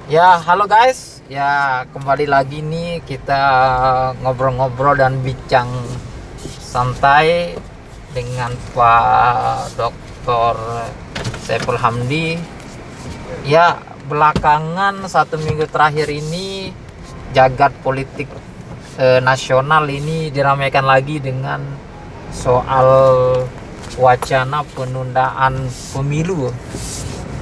Ya, halo guys. Ya, kembali lagi nih kita ngobrol-ngobrol dan bincang santai dengan Pak Dr. Saiful Hamdi. Ya, belakangan 1 minggu terakhir ini jagat politik nasional ini diramaikan lagi dengan soal wacana penundaan pemilu.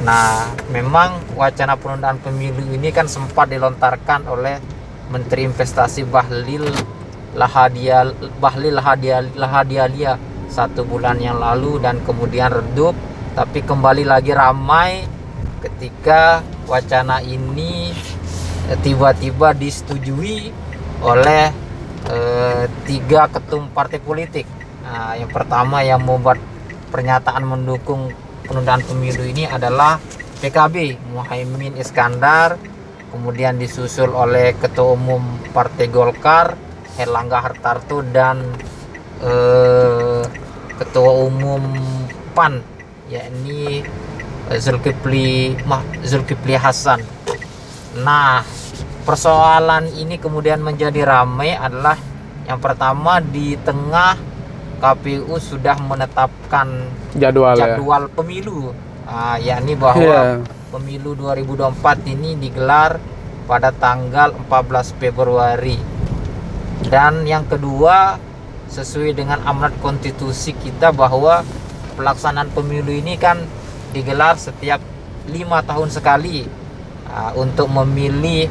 Nah, memang wacana penundaan pemilu ini kan sempat dilontarkan oleh Menteri Investasi Bahlil Lahadialia 1 bulan yang lalu dan kemudian redup, tapi kembali lagi ramai ketika wacana ini tiba-tiba disetujui oleh 3 ketum partai politik. Nah, yang pertama yang membuat pernyataan mendukung penundaan pemilu ini adalah PKB, Muhaimin Iskandar, kemudian disusul oleh Ketua Umum Partai Golkar, Herlangga Hartarto, dan Ketua Umum PAN, yakni Zulkifli Hasan. Nah, persoalan ini kemudian menjadi ramai adalah yang pertama di tengah KPU sudah menetapkan jadwal pemilu, yakni bahwa pemilu 2024 ini digelar pada tanggal 14 Februari. Dan yang kedua, sesuai dengan amanat konstitusi kita bahwa pelaksanaan pemilu ini kan digelar setiap 5 tahun sekali, untuk memilih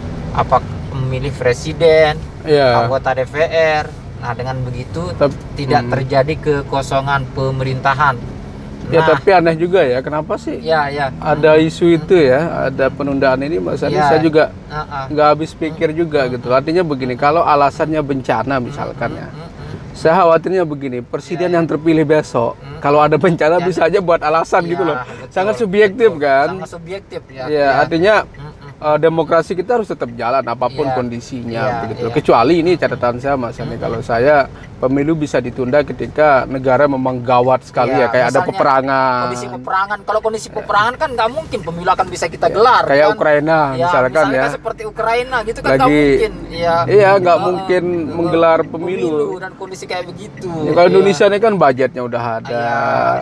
presiden, anggota DPR. Nah, dengan begitu tidak terjadi kekosongan pemerintahan. Ya, tapi aneh juga ya, kenapa sih ada isu itu ya, ada penundaan ini, Mas Anies, saya juga nggak habis pikir juga gitu. Artinya begini, kalau alasannya bencana misalkan ya, saya khawatirnya begini, presiden yang terpilih besok, kalau ada bencana bisa aja buat alasan gitu loh. Betul, sangat subjektif kan? Sangat subjektif ya. Artinya demokrasi kita harus tetap jalan apapun kondisinya begitu. Kecuali ini catatan saya, Mas Ani, kalau saya pemilu bisa ditunda ketika negara memang gawat sekali kayak ada peperangan. Kondisi peperangan, kalau kondisi peperangan kan nggak mungkin pemilu akan bisa kita gelar. Kayak kan? Ukraina misalkan ya. Seperti Ukraina gitu kan nggak mungkin. Nggak mungkin menggelar pemilu dan kondisi kayak begitu. Kalau Indonesia ini kan budgetnya udah ada.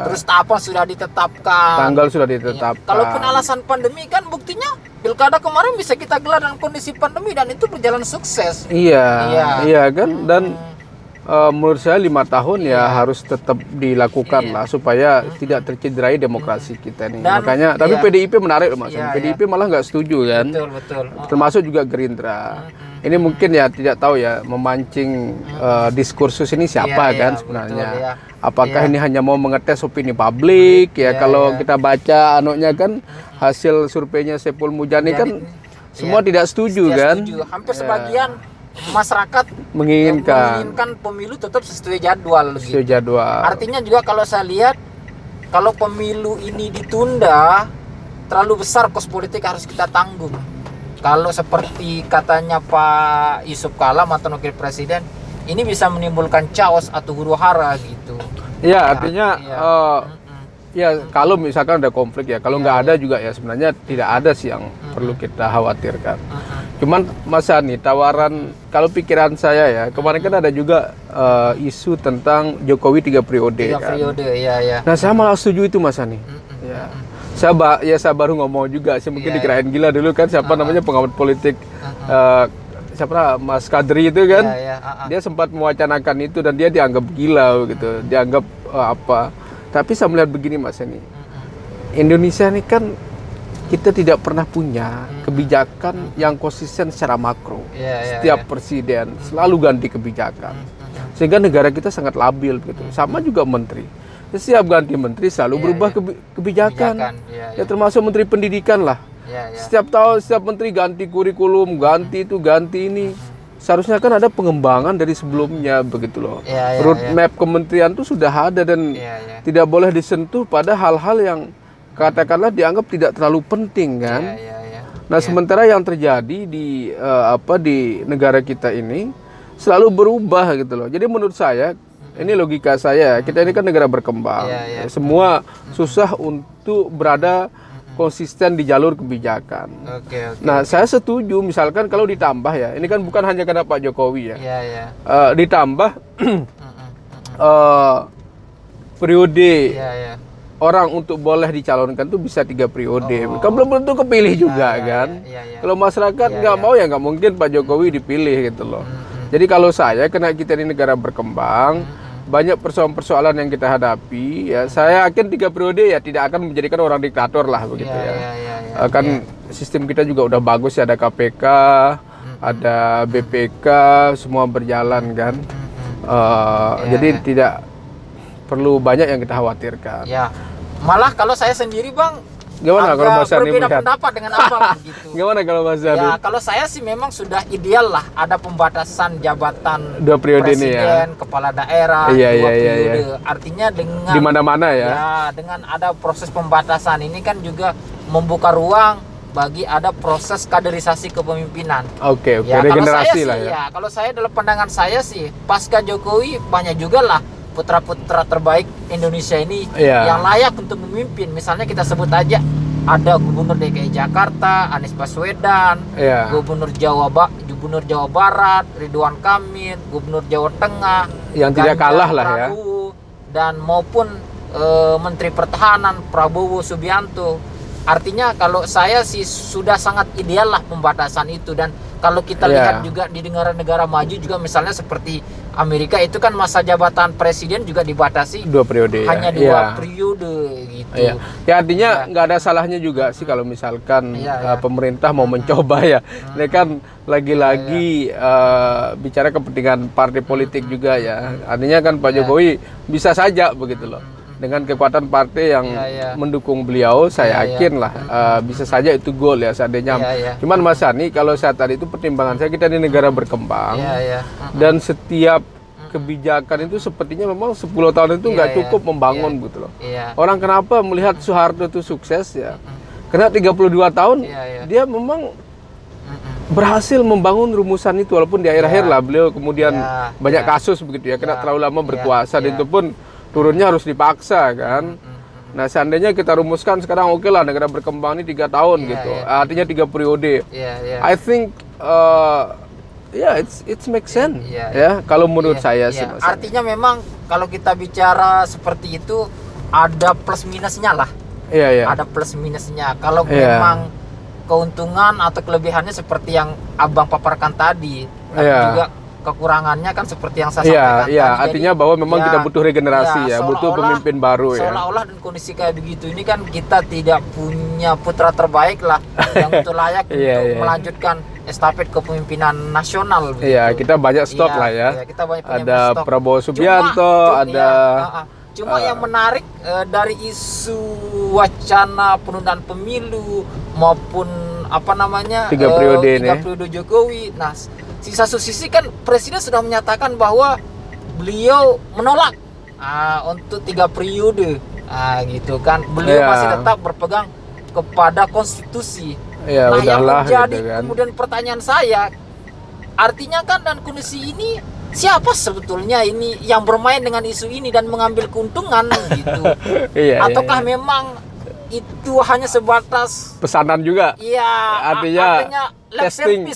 Terus tahapan sudah ditetapkan. Tanggal sudah ditetapkan. Kalaupun alasan pandemi kan buktinya pilkada kemarin bisa kita gelar dalam kondisi pandemi dan itu berjalan sukses. Iya kan, dan menurut saya 5 tahun harus tetap dilakukan lah supaya tidak tercederai demokrasi kita nih. Dan, makanya tapi PDIP menarik loh, Mas. PDIP malah nggak setuju kan. Betul. Termasuk juga Gerindra. Ini mungkin tidak tahu ya, memancing diskursus ini siapa kan sebenarnya. Apakah ini hanya mau mengetes opini publik kalau kita baca kan hasil surveinya Saiful Mujani kan semua tidak setuju kan. Hampir sebagian masyarakat menginginkan pemilu tetap sesuai jadwal gitu. Sesuai jadwal. Artinya juga kalau saya lihat, kalau pemilu ini ditunda, terlalu besar kos politik harus kita tanggung. Kalau seperti katanya Pak Yusuf Kala, mantan wakil presiden, ini bisa menimbulkan chaos atau huru hara gitu. Iya, artinya kalau misalkan ada konflik kalau nggak ada juga sebenarnya tidak ada sih yang perlu kita khawatirkan. Cuman Mas Ani, tawaran, kalau pikiran saya kemarin kan ada juga isu tentang Jokowi 3 periode. 3 periode, Nah, saya malah setuju itu, Mas Ani. Saya baru ngomong juga, saya mungkin dikirain gila dulu kan, siapa namanya pengamat politik, Mas Kadri itu kan, dia sempat mewacanakan itu dan dia dianggap gila gitu, dianggap Tapi saya melihat begini, Mas Ani, Indonesia ini kan kita tidak pernah punya kebijakan yang konsisten secara makro. Setiap presiden selalu ganti kebijakan, sehingga negara kita sangat labil gitu. Sama juga menteri. Setiap ganti menteri selalu berubah kebijakan. Termasuk menteri pendidikan lah. Setiap tahun setiap menteri ganti kurikulum, ganti itu, ganti ini. Seharusnya kan ada pengembangan dari sebelumnya begitu loh. Roadmap kementerian itu sudah ada dan tidak boleh disentuh pada hal-hal yang katakanlah dianggap tidak terlalu penting kan. Nah, sementara yang terjadi di negara kita ini selalu berubah gitu loh. Jadi menurut saya, ini logika saya, kita ini kan negara berkembang. Semua susah untuk berada konsisten di jalur kebijakan. Nah, saya setuju misalkan kalau ditambah ya, ini kan bukan hanya karena Pak Jokowi ya. Ditambah periode orang untuk boleh dicalonkan tuh bisa 3 periode. Kan belum tentu kepilih juga kan. Kalau masyarakat nggak mau ya nggak mungkin Pak Jokowi dipilih gitu loh. Jadi kalau saya, karena kita di negara berkembang, banyak persoalan-persoalan yang kita hadapi, ya saya yakin 3 periode ya tidak akan menjadikan orang diktator lah begitu kan sistem kita juga udah bagus ya, ada KPK, ada BPK, semua berjalan kan. Jadi tidak perlu banyak yang kita khawatirkan. Malah kalau saya sendiri Bang, gimana kalau Mas Sani berbeda melihat? pendapat dengan Abang gitu. Gimana kalau Mas Sani? Ya, kalau saya sih memang sudah ideal lah ada pembatasan jabatan 2 periode presiden, ini ya. Kepala daerah, 2 periode. Artinya dengan di mana-mana ya. Ya, dengan ada proses pembatasan ini kan juga membuka ruang bagi ada proses kaderisasi kepemimpinan. Oke, ya, regenerasi lah ya. Kalau saya dalam pandangan saya sih, pasca Jokowi banyak juga lah putra-putra terbaik Indonesia ini yang layak untuk memimpin. Misalnya kita sebut aja ada Gubernur DKI Jakarta Anies Baswedan, Gubernur Jawa Barat Ridwan Kamil, Gubernur Jawa Tengah yang tidak kalah lah ya, dan maupun Menteri Pertahanan Prabowo Subianto. Artinya kalau saya sih sudah sangat ideal lah pembatasan itu. Dan kalau kita lihat juga di negara-negara maju juga, misalnya seperti Amerika itu kan masa jabatan presiden juga dibatasi 2 periode hanya 2 periode gitu. Ya artinya nggak ada salahnya juga sih kalau misalkan pemerintah mau mencoba ya. Ini kan lagi-lagi bicara kepentingan partai politik juga ya. Artinya kan Pak Jokowi bisa saja begitu loh. Dengan kekuatan partai yang mendukung beliau, saya yakin lah bisa saja itu goal ya seandainya. Cuman Mas Sani, kalau saya tadi itu pertimbangan saya, kita di negara berkembang dan setiap kebijakan itu sepertinya memang 10 tahun itu nggak cukup membangun gitu loh. Orang kenapa melihat Soeharto itu sukses ya? Karena 32 tahun dia memang berhasil membangun rumusan itu, walaupun di akhir-akhir lah beliau kemudian banyak kasus begitu ya, karena terlalu lama berkuasa dan itu pun turunnya harus dipaksa kan. Nah seandainya kita rumuskan sekarang, oke lah negara berkembang ini 3 tahun gitu, artinya 3 periode. I think it's make sense ya kalau menurut saya sih Mas. Artinya memang kalau kita bicara seperti itu ada plus minusnya lah. Ada plus minusnya. Kalau memang keuntungan atau kelebihannya seperti yang Abang paparkan tadi, tapi juga kekurangannya kan seperti yang saya sampaikan tadi. Artinya bahwa memang kita butuh regenerasi butuh pemimpin baru ya. Seolah-olah dan kondisi kayak begitu ini kan kita tidak punya putra terbaik lah yang betul layak untuk melanjutkan estafet kepemimpinan nasional. Kita banyak stok lah ya. Kita banyak ada stok. Prabowo Subianto, Cuma yang menarik dari isu wacana penundaan pemilu maupun 3 periode Jokowi. Nah, di satu sisi kan presiden sudah menyatakan bahwa beliau menolak untuk 3 periode, gitu kan. Beliau masih tetap berpegang kepada konstitusi. Nah, yang menjadi gitu kan. Kemudian pertanyaan saya, artinya kan dan kondisi ini siapa sebetulnya ini yang bermain dengan isu ini dan mengambil keuntungan gitu? Ataukah memang itu hanya sebatas pesanan juga? Artinya testing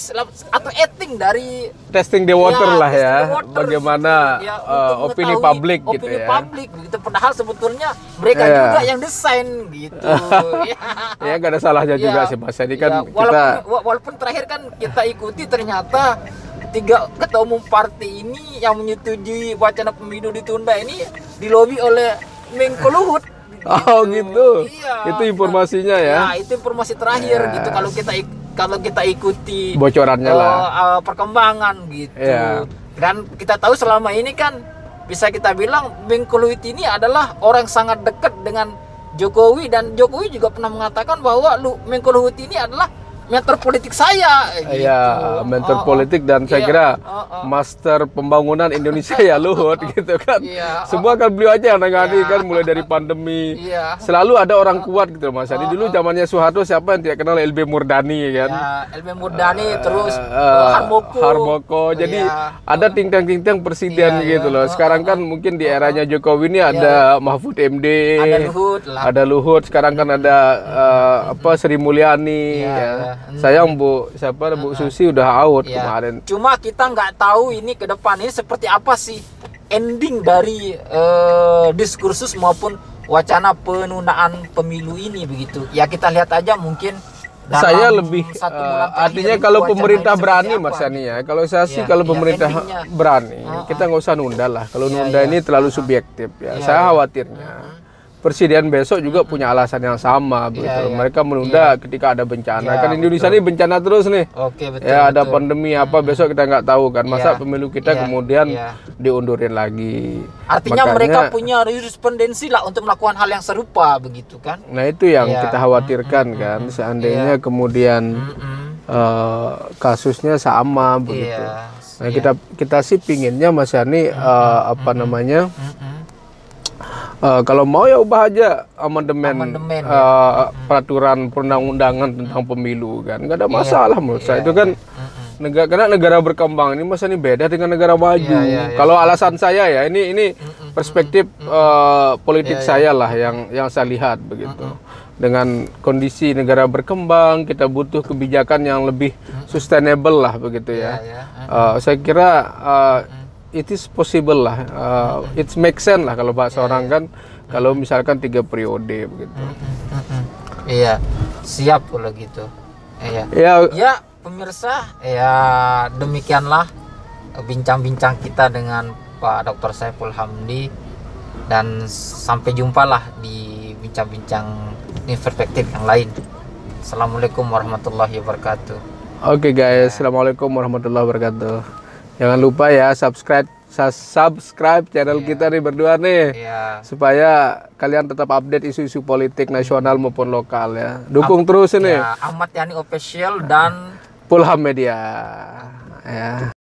atau acting dari testing the water lah ya, bagaimana opini publik gitu ya. Publik gitu, padahal sebetulnya mereka juga yang desain gitu. Gak ada salahnya juga sih Mas. Ini kan walaupun terakhir kan kita ikuti ternyata 3 ketua umum partai ini yang menyetujui wacana pemilu ditunda ini dilobi oleh Menko Luhut. Gitu. Itu informasinya ya. Itu informasi terakhir gitu kalau kita ikuti bocorannya lah. Perkembangan gitu. Dan kita tahu selama ini kan bisa kita bilang Menko Luhut ini adalah orang yang sangat dekat dengan Jokowi, dan Jokowi juga pernah mengatakan bahwa Menko Luhut ini adalah mentor politik saya gitu. Ya, mentor politik dan saya kira master pembangunan Indonesia ya Luhut gitu kan. Semua kan beliau aja yang nangani kan, mulai dari pandemi. Selalu ada orang kuat gitu Mas Adi. Dulu zamannya Soeharto siapa yang tidak kenal LB Murdani kan? LB Murdani terus Harmoko. Jadi ada ting-tang presiden gitu loh. Sekarang kan mungkin di eranya Jokowi ini ada Mahfud MD, ada Luhut. Sekarang kan ada Sri Mulyani. Sayang Bu Susi udah out kemarin. Cuma kita nggak tahu ini ke depan ini seperti apa sih ending dari diskursus maupun wacana penundaan pemilu ini begitu. Ya kita lihat aja mungkin. Saya lebih artinya kalau pemerintah berani Mas Yani ya. Kalau saya sih kalau pemerintah berani, kita nggak usah nunda lah. Kalau nunda ini terlalu subjektif ya. Saya khawatirnya Presiden besok juga punya alasan yang sama begitu. Mereka menunda ketika ada bencana. Kan Indonesia ini bencana terus nih. Ada pandemi apa besok kita nggak tahu kan. Masa pemilu kita kemudian diundurin lagi. Artinya mereka punya jurisprudensi lah untuk melakukan hal yang serupa begitu kan. Nah itu yang kita khawatirkan kan. Seandainya kemudian kasusnya sama begitu. Nah kita sih pinginnya Mas Yani kalau mau ya ubah aja amandemen peraturan perundang-undangan tentang pemilu kan, nggak ada masalah menurut saya itu kan karena negara berkembang ini masa ini beda dengan negara maju. Kalau alasan saya ya ini perspektif politik saya lah yang saya lihat begitu. Dengan kondisi negara berkembang kita butuh kebijakan yang lebih sustainable lah begitu ya. Saya kira it is possible lah, it makes sense lah kalau bahasa orang kan, kalau misalkan 3 periode begitu. Iya, siap kalau gitu. Ya pemirsa, ya demikianlah bincang-bincang kita dengan Pak Dr. Saiful Hamdi, dan sampai jumpa lah di bincang-bincang ini perspektif yang lain. Assalamualaikum warahmatullahi wabarakatuh. Oke guys, assalamualaikum warahmatullahi wabarakatuh. Jangan lupa ya subscribe channel kita nih berdua nih, supaya kalian tetap update isu-isu politik nasional maupun lokal ya. Dukung terus ini. Ahmad Yani Official dan Pulham Media. Ya.